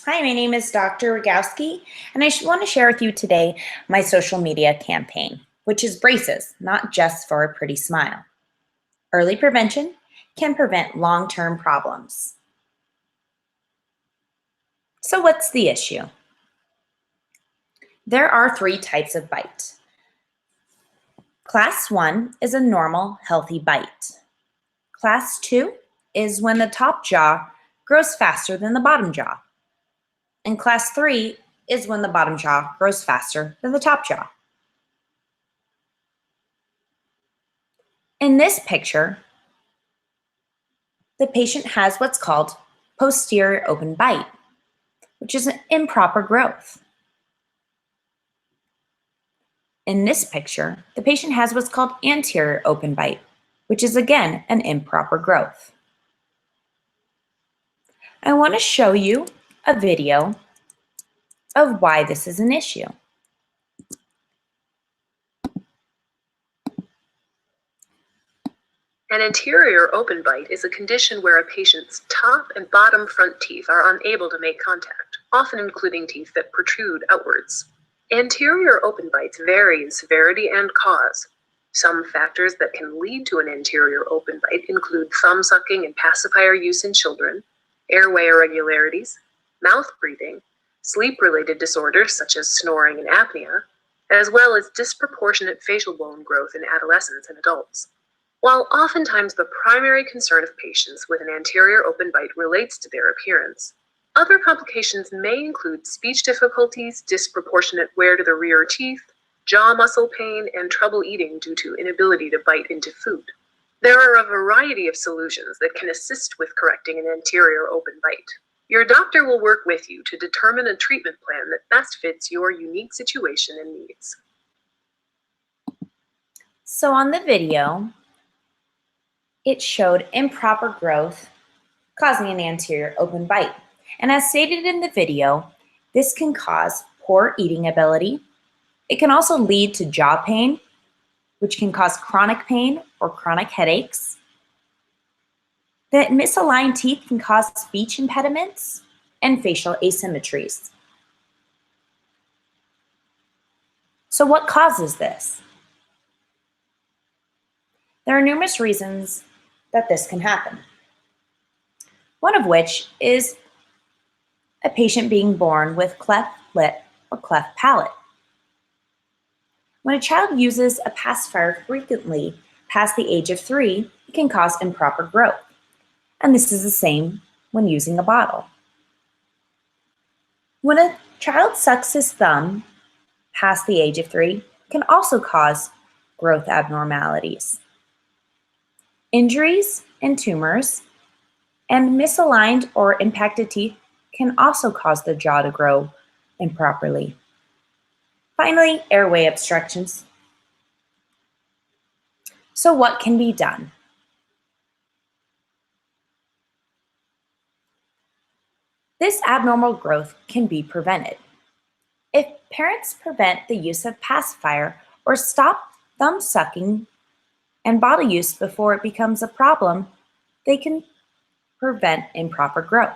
Hi, my name is Dr. Rogowski, and I want to share with you today my social media campaign, which is braces, not just for a pretty smile. Early prevention can prevent long-term problems. So what's the issue? There are three types of bite. Class 1 is a normal, healthy bite. Class 2 is when the top jaw grows faster than the bottom jaw. And class 3 is when the bottom jaw grows faster than the top jaw. In this picture, the patient has what's called posterior open bite, which is an improper growth. In this picture, the patient has what's called anterior open bite, which is again an improper growth. I want to show you a video of why this is an issue. An anterior open bite is a condition where a patient's top and bottom front teeth are unable to make contact, often including teeth that protrude outwards. Anterior open bites vary in severity and cause. Some factors that can lead to an anterior open bite include thumb sucking and pacifier use in children, airway irregularities, mouth breathing, sleep-related disorders such as snoring and apnea, as well as disproportionate facial bone growth in adolescents and adults. While oftentimes the primary concern of patients with an anterior open bite relates to their appearance, other complications may include speech difficulties, disproportionate wear to the rear teeth, jaw muscle pain, and trouble eating due to inability to bite into food. There are a variety of solutions that can assist with correcting an anterior open bite. Your doctor will work with you to determine a treatment plan that best fits your unique situation and needs. So on the video, it showed improper growth causing an anterior open bite. And as stated in the video, this can cause poor eating ability. It can also lead to jaw pain, which can cause chronic pain or chronic headaches. The misaligned teeth can cause speech impediments and facial asymmetries. So what causes this? There are numerous reasons that this can happen. One of which is a patient being born with cleft lip or cleft palate. When a child uses a pacifier frequently past the age of 3, it can cause improper growth. And this is the same when using a bottle. When a child sucks his thumb past the age of 3, it can also cause growth abnormalities. Injuries and tumors and misaligned or impacted teeth can also cause the jaw to grow improperly. Finally, airway obstructions. So what can be done? This abnormal growth can be prevented. If parents prevent the use of pacifier or stop thumb sucking and bottle use before it becomes a problem, they can prevent improper growth.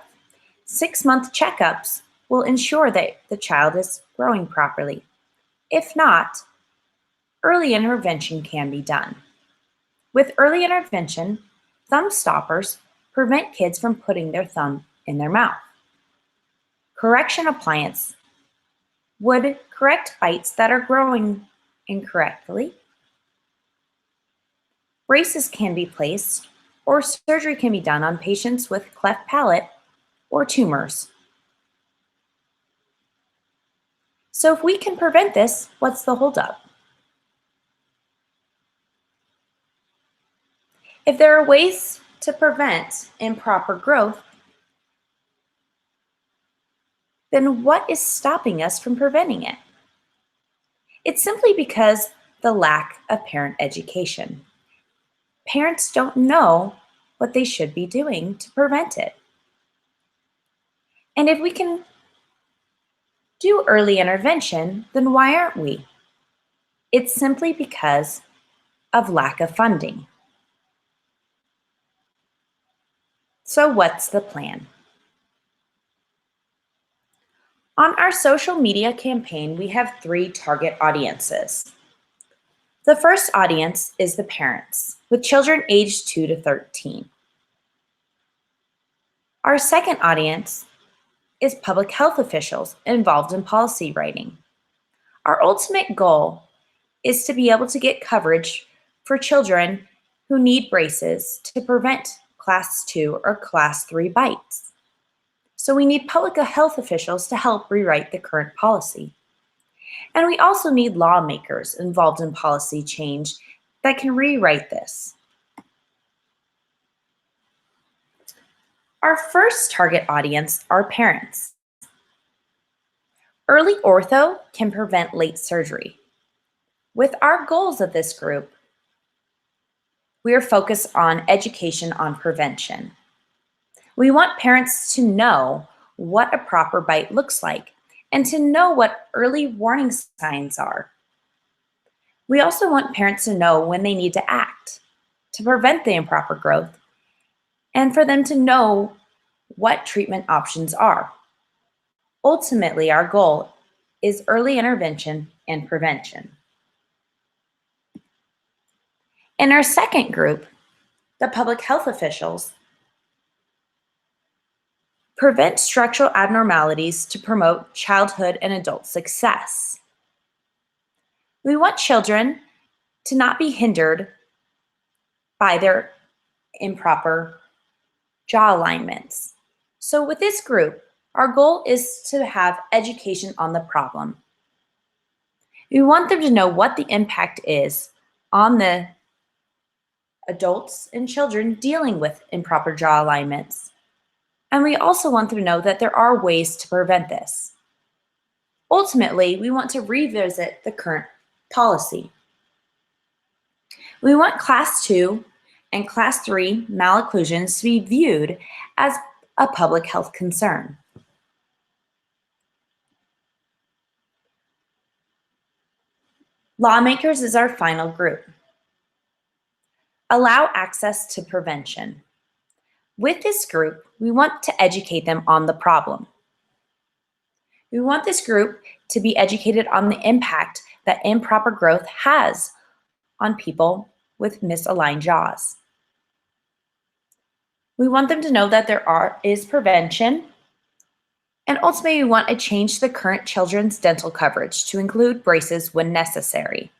6-month checkups will ensure that the child is growing properly. If not, early intervention can be done. With early intervention, thumb stoppers prevent kids from putting their thumb in their mouth. Correction appliance would correct bites that are growing incorrectly. Braces can be placed, or surgery can be done on patients with cleft palate or tumors. So if we can prevent this, what's the holdup? If there are ways to prevent improper growth, then what is stopping us from preventing it? It's simply because the lack of parent education. Parents don't know what they should be doing to prevent it. And if we can do early intervention, then why aren't we? It's simply because of lack of funding. So what's the plan? On our social media campaign, we have 3 target audiences. The first audience is the parents, with children aged 2 to 13. Our second audience is public health officials involved in policy writing. Our ultimate goal is to be able to get coverage for children who need braces to prevent class 2 or class 3 bites. So we need public health officials to help rewrite the current policy. And we also need lawmakers involved in policy change that can rewrite this. Our first target audience are parents. Early ortho can prevent late surgery. With our goals of this group, we are focused on education on prevention. We want parents to know what a proper bite looks like and to know what early warning signs are. We also want parents to know when they need to act to prevent the improper growth and for them to know what treatment options are. Ultimately, our goal is early intervention and prevention. In our second group, the public health officials prevent structural abnormalities to promote childhood and adult success. We want children to not be hindered by their improper jaw alignments. So with this group, our goal is to have education on the problem. We want them to know what the impact is on the adults and children dealing with improper jaw alignments. And we also want them to know that there are ways to prevent this. Ultimately, we want to revisit the current policy. We want Class 2 and Class 3 malocclusions to be viewed as a public health concern. Lawmakers is our final group. Allow access to prevention. With this group, we want to educate them on the problem. We want this group to be educated on the impact that improper growth has on people with misaligned jaws. We want them to know that there is prevention, and ultimately we want to change the current children's dental coverage to include braces when necessary.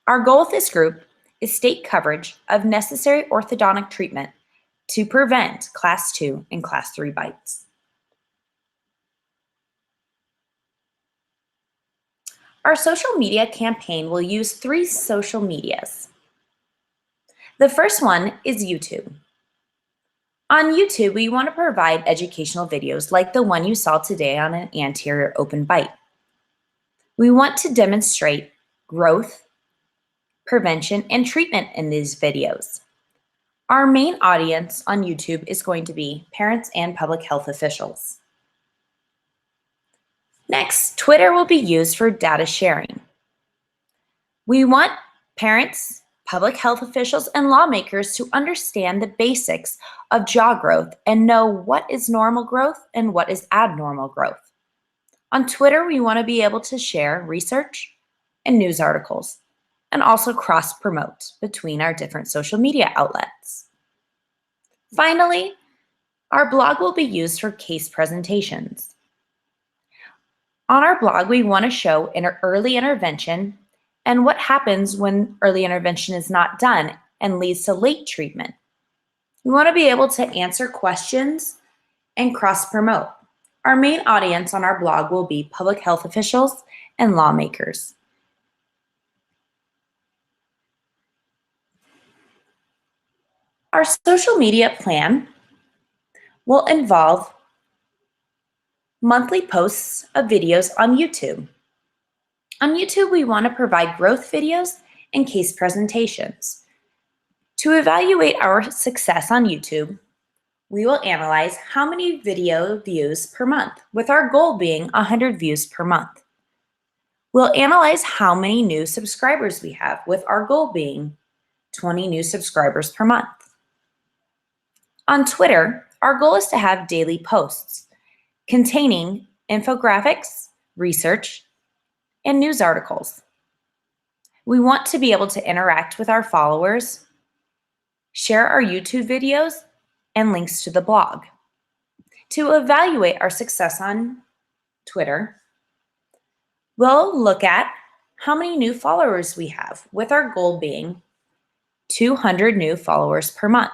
Our goal with this group is state coverage of necessary orthodontic treatment to prevent Class 2 and Class 3 bites. Our social media campaign will use 3 social medias. The first one is YouTube. On YouTube, we want to provide educational videos like the one you saw today on an anterior open bite. We want to demonstrate growth, prevention, and treatment in these videos. Our main audience on YouTube is going to be parents and public health officials. Next, Twitter will be used for data sharing. We want parents, public health officials, and lawmakers to understand the basics of jaw growth and know what is normal growth and what is abnormal growth. On Twitter, we want to be able to share research and news articles and also cross-promote between our different social media outlets. Finally, our blog will be used for case presentations. On our blog, we want to show early intervention and what happens when early intervention is not done and leads to late treatment. We want to be able to answer questions and cross-promote. Our main audience on our blog will be public health officials and lawmakers. Our social media plan will involve monthly posts of videos on YouTube. On YouTube, we want to provide growth videos and case presentations. To evaluate our success on YouTube, we will analyze how many video views per month, with our goal being 100 views per month. We'll analyze how many new subscribers we have, with our goal being 20 new subscribers per month. On Twitter, our goal is to have daily posts containing infographics, research, and news articles. We want to be able to interact with our followers, share our YouTube videos, and links to the blog. To evaluate our success on Twitter, we'll look at how many new followers we have, with our goal being 200 new followers per month.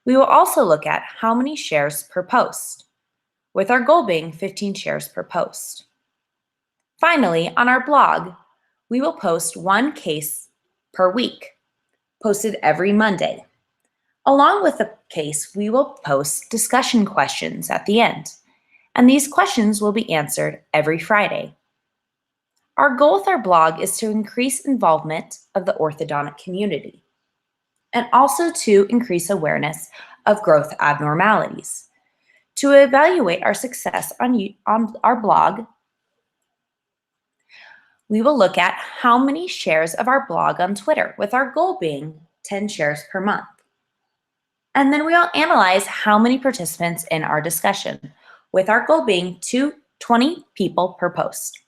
We will also look at how many shares per post, with our goal being 15 shares per post. Finally, on our blog, we will post one case per week, posted every Monday. Along with the case, we will post discussion questions at the end, and these questions will be answered every Friday. Our goal with our blog is to increase involvement of the orthodontic community and also to increase awareness of growth abnormalities. To evaluate our success on our blog, we will look at how many shares of our blog on Twitter, with our goal being 10 shares per month. And then we'll analyze how many participants in our discussion, with our goal being 20 people per post.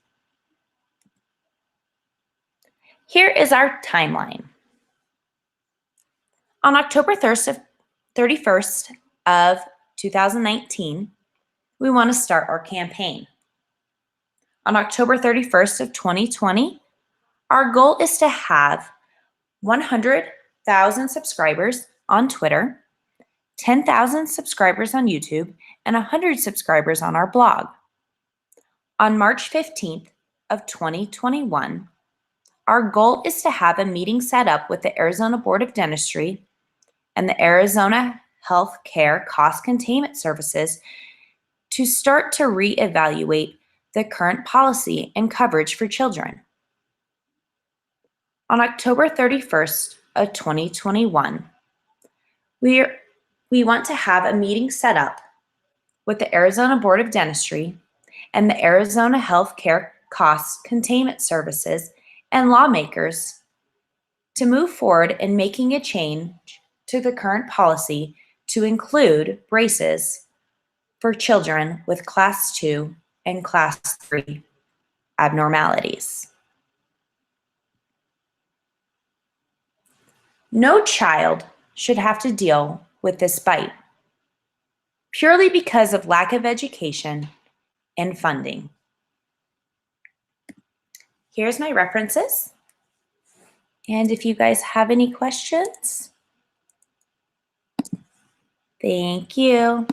Here is our timeline. On October 31st of 2019, we want to start our campaign. On October 31st of 2020, our goal is to have 100,000 subscribers on Twitter, 10,000 subscribers on YouTube, and 100 subscribers on our blog. On March 15th of 2021, our goal is to have a meeting set up with the Arizona Board of Dentistry and the Arizona Health Care Cost Containment Services to start to reevaluate the current policy and coverage for children. On October 31st of 2021, we want to have a meeting set up with the Arizona Board of Dentistry and the Arizona Health Care Cost Containment Services and lawmakers to move forward in making a change to the current policy to include braces for children with Class 2 and Class 3 abnormalities. No child should have to deal with this bite, purely because of lack of education and funding. Here's my references. And if you guys have any questions, thank you.